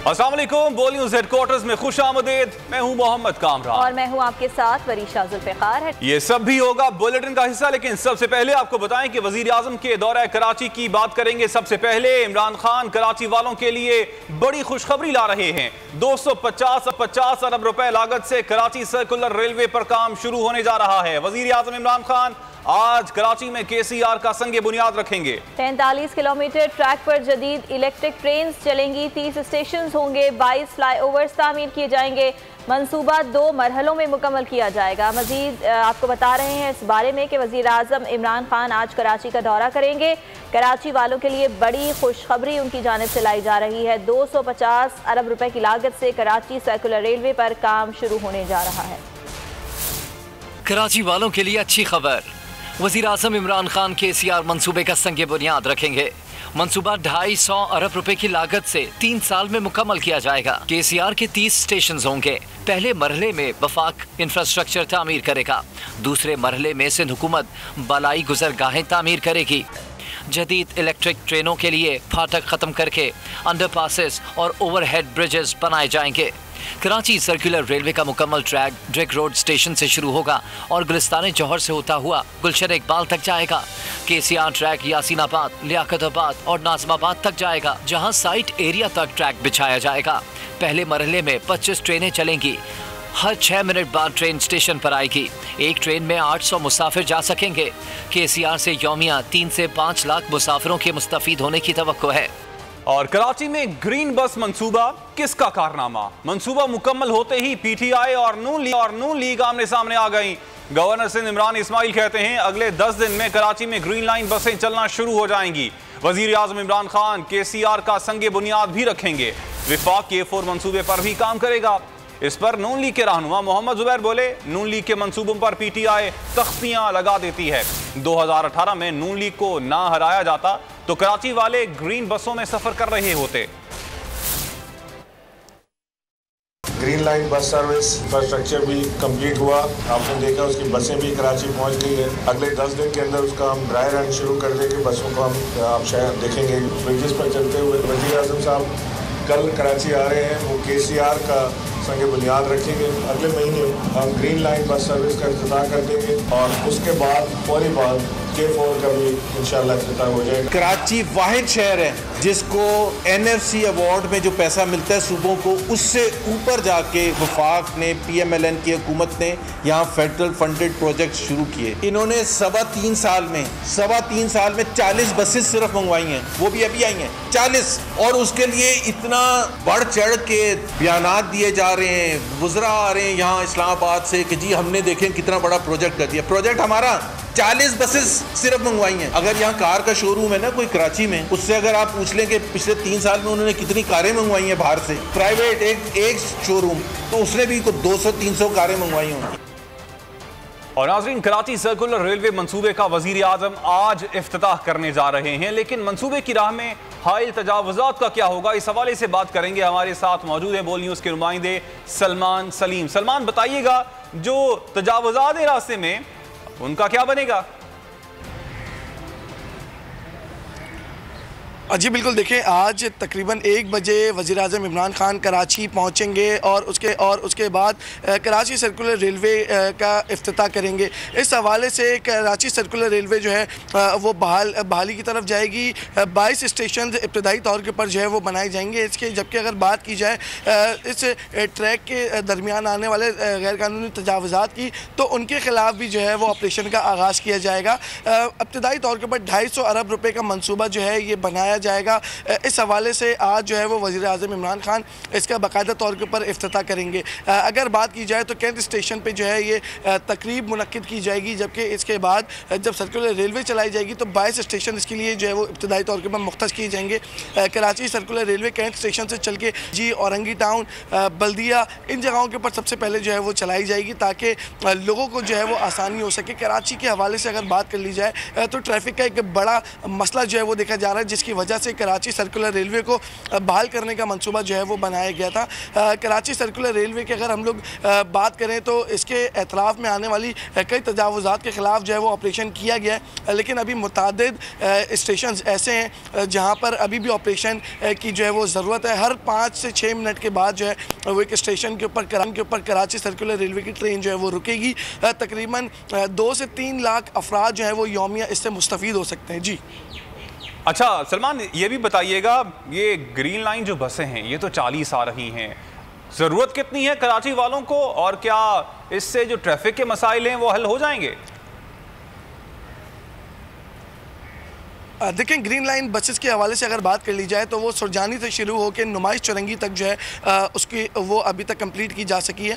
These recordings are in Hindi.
अस्सलाम वालेकुम, बोल न्यूज़ हेडक्वार्टर्स में खुश आमदीद। मैं हूं मोहम्मद कामरान और मैं हूं आपके साथ वरीशा जुल्फ़िकार है। ये सब भी होगा बुलेटिन का हिस्सा, लेकिन सबसे पहले आपको बताएं कि वजीर आजम के दौरे कराची की बात करेंगे। सबसे पहले इमरान खान कराची वालों के लिए बड़ी खुशखबरी ला रहे हैं। 250 अरब रुपए लागत से कराची सर्कुलर रेलवे पर काम शुरू होने जा रहा है। वजीर आजम इमरान खान आज कराची में KCR का संगे बुनियाद रखेंगे। 43 किलोमीटर ट्रैक पर जदीद इलेक्ट्रिक ट्रेन चलेंगी, 30 स्टेशन होंगे, 22 फ्लाईओवर्स तामीर किए जाएंगे। मंसूबा 2 मरहलों में मुकम्मल किया जाएगा। मजीद आपको बता रहे हैं इस बारे में कि वज़ीर आज़म इमरान खान आज कराची का दौरा करेंगे। कराची वालों के लिए बड़ी खुशखबरी उनकी जानिब से लाई जा रही है। 250 अरब रुपए की लागत से कराची सर्कुलर रेलवे पर काम शुरू होने जा रहा है। कराची वालों के लिए अच्छी खबर, वज़ीर आज़म इमरान खान KCR मंसूबे का संगे बुनियाद रखेंगे। मंसूबा 250 अरब रुपए की लागत से 3 साल में मुकम्मल किया जाएगा। KCR के 30 स्टेशन होंगे। पहले मरहले में वफाक इंफ्रास्ट्रक्चर तामीर करेगा। दूसरे मरहले में सिंध हुकूमत बलाई गुजरगाहें तामीर करेगी। जदीद इलेक्ट्रिक ट्रेनों के लिए फाटक ख़त्म करके अंडरपासेस और ओवरहेड ब्रिजेस बनाए जाएंगे। कराची सर्कुलर रेलवे का मुकम्मल ट्रैक ड्रेक रोड स्टेशन से शुरू होगा और गुलिस्तान जौहर से होता हुआ गुलशन इकबाल तक जाएगा। KCR ट्रैक यासीनाबाद, लियाकताबाद और नाजमाबाद तक जाएगा, जहां साइट एरिया तक ट्रैक बिछाया जाएगा। पहले मरहले में 25 ट्रेनें चलेंगी। हर 6 मिनट बाद ट्रेन स्टेशन पर आएगी। एक ट्रेन में 800 मुसाफिर जा सकेंगे। KCR से यौमिया 3 से 5 लाख मुसाफिरों के मुस्तफीद होने की तवक्को है। और कराची में ग्रीन बस मंसूबा किसका कारनामा? मंसूबा मुकम्मल होते ही PTI और नून लीग आमने सामने आ गई। गवर्नर सिंध इमरान इस्माइल कहते हैं अगले 10 दिन में कराची में ग्रीन लाइन बसें चलना शुरू हो जाएंगी। वजीर आजम इमरान खान KCR का संगे बुनियाद भी रखेंगे। विफाक K4 मंसूबे पर भी काम करेगा। इस पर नून लीग के रहनुमा मोहम्मद जुबैर बोले, नून लीग के मंसूबों पर PTI तख्तियां लगा देती है। 2018 में नून लीग को ना हराया जाता तो कराची वाले ग्रीन बसों में सफर कर रहे होते। Green line bus service infrastructure भी कंप्लीट हुआ। आपने देखा उसकी बसें भी कराची पहुंच गई है। अगले 10 दिन के अंदर उसका हम ड्राई रन शुरू कर देंगे। बसों को हम आप शायद देखेंगे ब्रिजेस पर चलते हुए। वज़ीर आज़म साहब कल कराची आ रहे हैं, वो KCR का संगे बुनियाद रखेंगे। अगले महीने हम ग्रीन लाइन बस सर्विस का इफ्तिताह कर देंगे और उसके बाद फौरी बाद K4 का भी इंशाल्लाह इफ्तिताह हो जाएगा। कराची वाहिद शहर है जिसको NFC अवार्ड में जो पैसा मिलता है सूबों को, उससे ऊपर जाके वफाक ने, PMLN की हुकूमत ने यहाँ फेडरल फंडेड प्रोजेक्ट शुरू किए। इन्होंने 3.25 साल में 40 बसेस सिर्फ मंगवाई हैं, वो भी अभी आई हैं 40। और उसके लिए इतना बढ़ चढ़ के बयानात दिए जा रहे हैं। वुज़रा आ रहे हैं यहाँ इस्लामाबाद से कि जी हमने देखें कितना बड़ा प्रोजेक्ट कर दिया। प्रोजेक्ट हमारा 40 बसेस सिर्फ मंगवाई हैं। अगर यहाँ कार का शोरूम है ना कोई कराची में, उससे अगर आप पूछ लें कि पिछले 3 साल में उन्होंने कितनी कारें मंगवाई हैं बाहर से, प्राइवेट एक शोरूम, तो उसने भी 200-300 कारें मंगवाई होंगी। और नाज़रीन, कराची सर्कुलर रेलवे मंसूबे का वजीर आजम आज इफ्तिताह करने जा रहे हैं, लेकिन मंसूबे की राह में हाइल तजावुज़ात का क्या होगा, इस हवाले से बात करेंगे। हमारे साथ मौजूद है बोल न्यूज़ के नुमाइंदे सलमान सलीम। सलमान, बताइएगा जो तजावुज़ात है रास्ते में उनका क्या बनेगा? जी बिल्कुल, देखिए आज तकरीबन 1 बजे वज़ीर आज़म इमरान खान कराची पहुंचेंगे और उसके बाद कराची सर्कुलर रेलवे का इफ्तिताह करेंगे। इस हवाले से कराची सर्कुलर रेलवे जो है वो बहाली की तरफ जाएगी। 22 स्टेशन इब्तदाई तौर के ऊपर जो है वो बनाए जाएंगे इसके। जबकि अगर बात की जाए इस ट्रैक के दरमियान आने वाले गैर कानूनी तजावुज़ात की, तो उनके ख़िलाफ़ भी जो है वो ऑपरेशन का आगाज़ किया जाएगा। इब्तदाई तौर के ऊपर 250 अरब रुपये का मनसूबा जो है ये बनाया जाएगा। इस हवाले से आज जो है वो वज़ीर आज़म इमरान खान इसका बाकायदा तौर के ऊपर इफ्तिताह करेंगे। अगर बात की जाए तो कैंट स्टेशन पे जो है ये तकरीब मुनक्किद की जाएगी। जबकि इसके बाद जब सर्कुलर रेलवे चलाई जाएगी तो 22 स्टेशन इसके लिए जो है वो इब्तदाई तौर के ऊपर मुख्तस किए जाएंगे। Karachi circular railway cantt station से चल के जी औरंगी टाउन, बल्दिया, इन जगहों के ऊपर सबसे पहले जो है वो चलाई जाएगी ताकि लोगों को जो है वो आसानी हो सके। कराची के हवाले से अगर बात कर ली जाए तो ट्रैफिक का एक बड़ा मसला जो है वो देखा जा रहा है, जिसकी वजह वजह से कराची सर्कुलर रेलवे को बहाल करने का मंसूबा जो है वो बनाया गया था। कराची सर्कुलर रेलवे की अगर हम लोग बात करें तो इसके एतराफ़ में आने वाली कई तजावुज़ात के ख़िलाफ़ जो है वो ऑपरेशन किया गया है, लेकिन अभी मुतादिद स्टेशन ऐसे हैं जहाँ पर अभी भी ऑपरेशन की जो है वो ज़रूरत है। हर 5 से 6 मिनट के बाद जो है वो एक स्टेशन के ऊपर कराची सर्कुलर रेलवे की ट्रेन जो है वो रुकेगी। तकरीबन 2 से 3 लाख अफराद जो है वो यौमिया इससे मुस्तफ़ीद हो सकते हैं। जी अच्छा सलमान, ये भी बताइएगा, ये ग्रीन लाइन जो बसें हैं ये तो 40 आ रही हैं, ज़रूरत कितनी है कराची वालों को, और क्या इससे जो ट्रैफिक के मसाइल हैं वो हल हो जाएंगे? देखें, ग्रीन लाइन बसेस के हवाले से अगर बात कर ली जाए तो वो सुरजानी से शुरू होकर नुमाइश चौरंगी तक जो है उसकी वो अभी तक कंप्लीट की जा सकी है।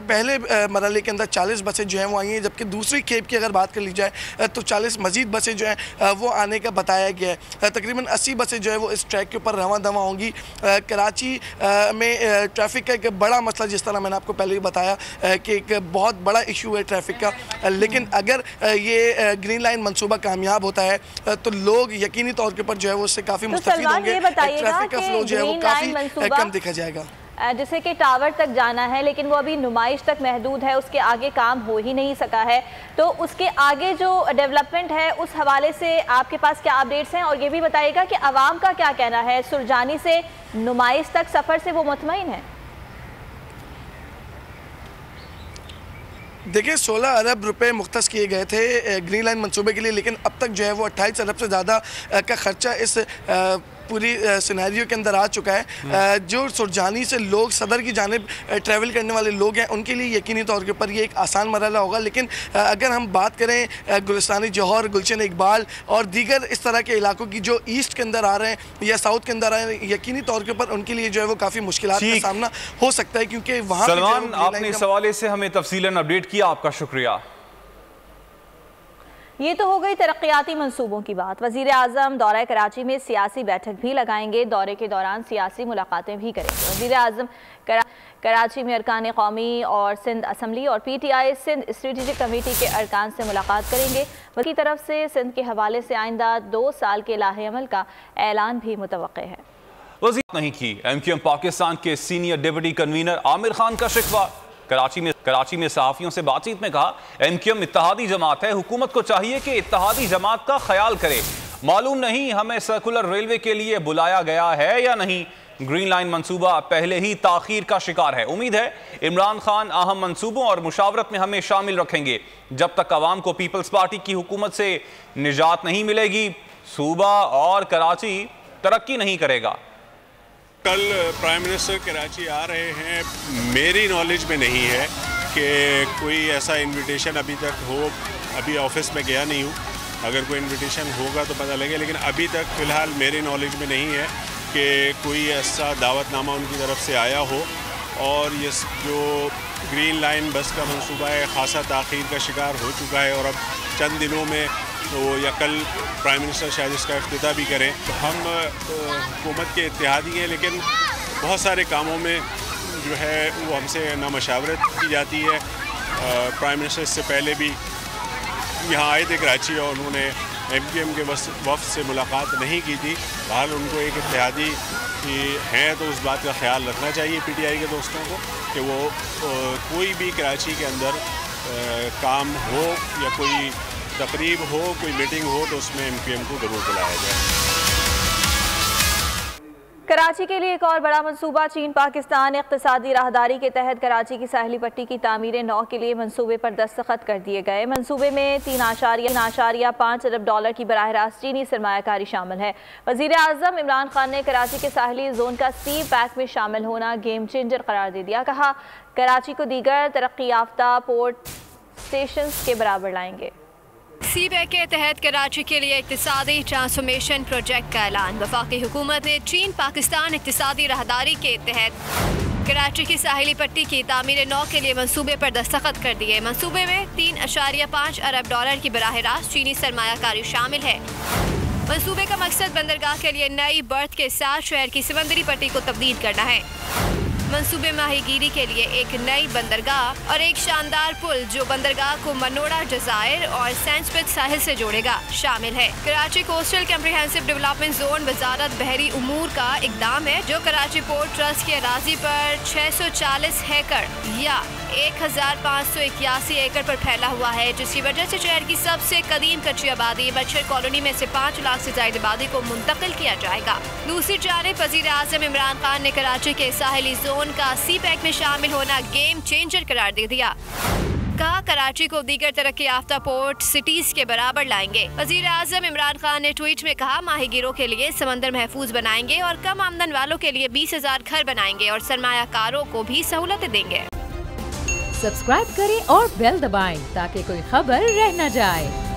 पहले मरहले के अंदर 40 बसें जो हैं वो आई हैं, जबकि दूसरी खेप की अगर बात कर ली जाए तो 40 मज़ीद बसें जो हैं वो आने का बताया गया है। तकरीबन 80 बसें जो है वो इस ट्रैक के ऊपर रवां दवा होंगी। कराची में ट्रैफिक का एक बड़ा मसला, जिस तरह मैंने आपको पहले ही बताया कि एक बहुत बड़ा इशू है ट्रैफिक का, लेकिन अगर ये ग्रीन लाइन मनसूबा कामयाब होता है तो लोग यकीनी तौर के ऊपर जो है वो उससे काफी मुस्तफीद होंगे। ट्रैफिक का फ्लो जो है वो काफी कम देखा जाएगा। जैसे कि टावर तक जाना है, लेकिन वो अभी नुमाइश तक महदूद है, उसके आगे काम हो ही नहीं सका है, तो उसके आगे जो डेवलपमेंट है उस हवाले से आपके पास क्या अपडेट्स हैं? और ये भी बताइएगा कि आवाम का क्या कहना है, सुरजानी से नुमाइश तक सफ़र से वो मुतमईन है? देखिए, 16 अरब रुपए मुख्तस किए गए थे ग्रीन लाइन मंसूबे के लिए, लेकिन अब तक जो है वो 28 अरब से ज़्यादा का खर्चा इस पूरी सिनेरियो के अंदर आ चुका है। जो सुरजानी से लोग सदर की जानिब ट्रैवल करने वाले लोग हैं उनके लिए यकीनी तौर के ऊपर ये एक आसान मरहला होगा, लेकिन अगर हम बात करें गुलिस्तानी जौहर, गुलशन इकबाल और दीगर इस तरह के इलाकों की जो ईस्ट के अंदर आ रहे हैं या साउथ के अंदर आ रहे हैं, यकीनी तौर के ऊपर उनके लिए जो है वो काफ़ी मुश्किलात का सामना हो सकता है, क्योंकि वहाँ सलमान, आपने इस हवाले से हमें तफसीलन अपडेट किया, आपका शुक्रिया। ये तो हो गई तरक्याती मंसूबों की बात। वज़ीर आज़म दौरा कराची में सियासी बैठक भी लगाएंगे, दौरे के दौरान सियासी मुलाकातें भी करेंगे। वज़ीर आज़म कराची में अरकान कौमी और सिंध असम्बली और PTI सिंध स्ट्रेटेजिक कमेटी के अरकान से मुलाकात करेंगे। उनकी तरफ से सिंध के हवाले से आइंदा 2 साल के लाहे अमल का ऐलान भी मुतवक्के है। वज़ीर नहीं की MQM पाकिस्तान के senior deputy convener Aamir Khan का शिकवा। कराची में सहाफ़ियों से बातचीत में कहा, MQM इत्तेहादी जमात है, हुकूमत को चाहिए कि इत्तेहादी जमात का ख्याल करे। मालूम नहीं हमें सर्कुलर रेलवे के लिए बुलाया गया है या नहीं। ग्रीन लाइन मंसूबा पहले ही ताखीर का शिकार है। उम्मीद है इमरान खान अहम मंसूबों और मुशावरत में हमें शामिल रखेंगे। जब तक अवाम को पीपल्स पार्टी की हुकूमत से निजात नहीं मिलेगी, सूबा और कराची तरक्की नहीं करेगा। कल प्राइम मिनिस्टर कराची आ रहे हैं, मेरी नॉलेज में नहीं है कि कोई ऐसा इनविटेशन अभी तक हो। अभी ऑफिस में गया नहीं हूँ, अगर कोई इनविटेशन होगा तो पता लगे, लेकिन अभी तक फ़िलहाल मेरी नॉलेज में नहीं है कि कोई ऐसा दावतनामा उनकी तरफ से आया हो। और ये जो ग्रीन लाइन बस का मंसूबा है ख़ासा ताख़ीर का शिकार हो चुका है, और अब चंद दिनों में तो या कल प्राइम मिनिस्टर शायद इसका इफ्तिताह भी करें। तो हम हुकूमत के इत्तेहादी हैं, लेकिन बहुत सारे कामों में जो है वो हमसे ना मशावरत की जाती है। प्राइम मिनिस्टर इससे पहले भी यहाँ आए थे कराची और उन्होंने MQM के वफ़द से मुलाकात नहीं की थी। बहरहाल उनको एक इत्तेहादी हैं तो उस बात का ख्याल रखना चाहिए PTI के दोस्तों को कि वो कोई भी कराची के अंदर काम हो या कोई तकरीब हो, कोई मीटिंग हो, तो उसमें MQM को ज़रूर बुलाया जाए। कराची के लिए एक और बड़ा मंसूबा। चीन पाकिस्तान इक़्तिसादी राहदारी के तहत कराची की साहली पट्टी की तामीर 9 के लिए मंसूबे पर दस्तखत कर दिए गए। मंसूबे में 3.5 अरब डॉलर की बराह रास्त चीनी सरमायाकारी शामिल है। वज़ीर आज़म इमरान खान ने कराची के साहली जोन का सी पैक में शामिल होना गेम चेंजर करार दे दिया। कहा, कराची को दीगर तरक्की याफ्ता पोर्ट स्टेशन के बराबर लाएंगे। CPEC के तहत कराची के लिए इक़्तिसादी ट्रांसफॉर्मेशन प्रोजेक्ट का ऐलान। वफाकी हुकूमत ने चीन पाकिस्तान इक़्तिसादी राहदारी के तहत कराची की साहिली पट्टी की तामीर 9 के लिए मंसूबे पर दस्तखत कर दिए। मंसूबे में 3.5 अरब डॉलर की बराह रास्त चीनी सरमायाकारी शामिल है। मंसूबे का मकसद बंदरगाह के लिए नई बर्थ के साथ शहर की समंदरी पट्टी को तब्दील करना है। मंसूबे माहीगीरी के लिए एक नई बंदरगाह और एक शानदार पुल जो बंदरगाह को मनोड़ा जजायर और सैंडस्पिट साहिल से जोड़ेगा शामिल है। Karachi coastal comprehensive development zone वजारत बहरी उमूर का इकदाम है जो कराची पोर्ट ट्रस्ट की अराजी पर 640 एकड़ या 1581 एकड़ पर फैला हुआ है, जिसकी वजह से शहर की सबसे कदीम कच्ची आबादी मच्छर कॉलोनी में से 5 लाख से ज्यादा आबादी को मुंतकिल किया जाएगा। दूसरी जानिब वज़ीर आज़म इमरान खान ने कराची के साहिली जोन का CPEC में शामिल होना गेम चेंजर करार दे दिया। कहा कराची को दीगर तरक्की याफ्ता पोर्ट सिटीज के बराबर लाएंगे। वज़ीर आज़म इमरान खान ने ट्वीट में कहा माहीगीरों के लिए समंदर महफूज बनाएंगे और कम आमदन वालों के लिए 20,000 घर बनाएंगे और सरमायाकारों को भी सहूलतें देंगे। सब्सक्राइब करें और बेल दबाएं ताकि कोई खबर रह न जाए।